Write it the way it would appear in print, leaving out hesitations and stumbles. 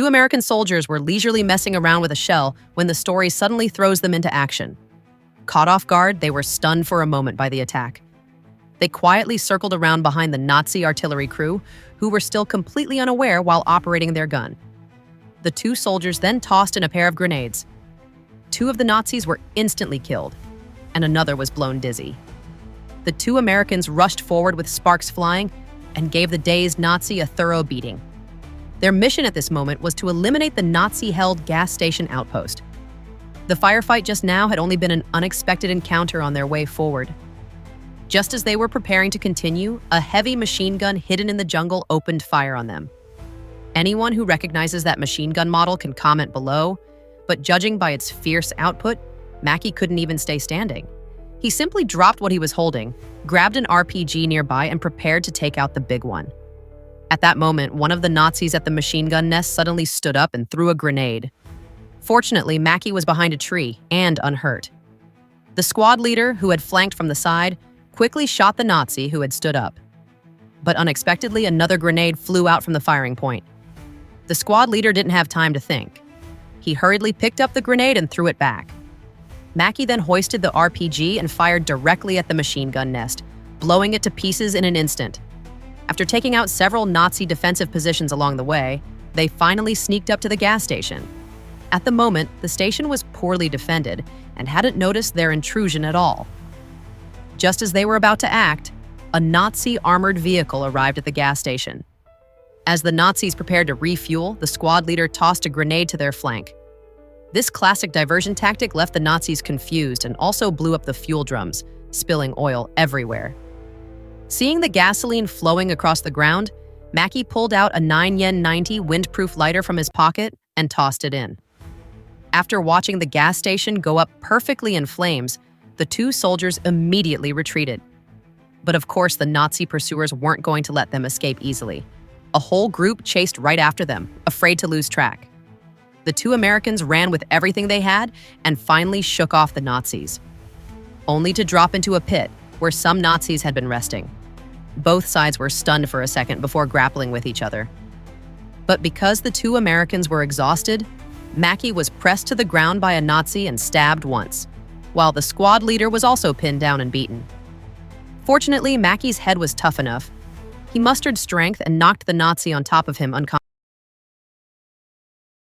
Two American soldiers were leisurely messing around with a shell when the story suddenly throws them into action. Caught off guard, they were stunned for a moment by the attack. They quietly circled around behind the Nazi artillery crew, who were still completely unaware while operating their gun. The two soldiers then tossed in a pair of grenades. Two of the Nazis were instantly killed, and another was blown dizzy. The two Americans rushed forward with sparks flying and gave the dazed Nazi a thorough beating. Their mission at this moment was to eliminate the Nazi-held gas station outpost. The firefight just now had only been an unexpected encounter on their way forward. Just as they were preparing to continue, a heavy machine gun hidden in the jungle opened fire on them. Anyone who recognizes that machine gun model can comment below, but judging by its fierce output, Mackie couldn't even stay standing. He simply dropped what he was holding, grabbed an RPG nearby, and prepared to take out the big one. At that moment, one of the Nazis at the machine gun nest suddenly stood up and threw a grenade. Fortunately, Mackie was behind a tree and unhurt. The squad leader, who had flanked from the side, quickly shot the Nazi who had stood up. But unexpectedly, another grenade flew out from the firing point. The squad leader didn't have time to think. He hurriedly picked up the grenade and threw it back. Mackie then hoisted the RPG and fired directly at the machine gun nest, blowing it to pieces in an instant. After taking out several Nazi defensive positions along the way, they finally sneaked up to the gas station. At the moment, the station was poorly defended and hadn't noticed their intrusion at all. Just as they were about to act, a Nazi armored vehicle arrived at the gas station. As the Nazis prepared to refuel, the squad leader tossed a grenade to their flank. This classic diversion tactic left the Nazis confused and also blew up the fuel drums, spilling oil everywhere. Seeing the gasoline flowing across the ground, Mackie pulled out a 9 Yen 90 windproof lighter from his pocket and tossed it in. After watching the gas station go up perfectly in flames, the two soldiers immediately retreated. But of course, the Nazi pursuers weren't going to let them escape easily. A whole group chased right after them, afraid to lose track. The two Americans ran with everything they had and finally shook off the Nazis, only to drop into a pit where some Nazis had been resting. Both sides were stunned for a second before grappling with each other. But because the two Americans were exhausted, Mackie was pressed to the ground by a Nazi and stabbed once, while the squad leader was also pinned down and beaten. Fortunately, Mackie's head was tough enough. He mustered strength and knocked the Nazi on top of him unconscious.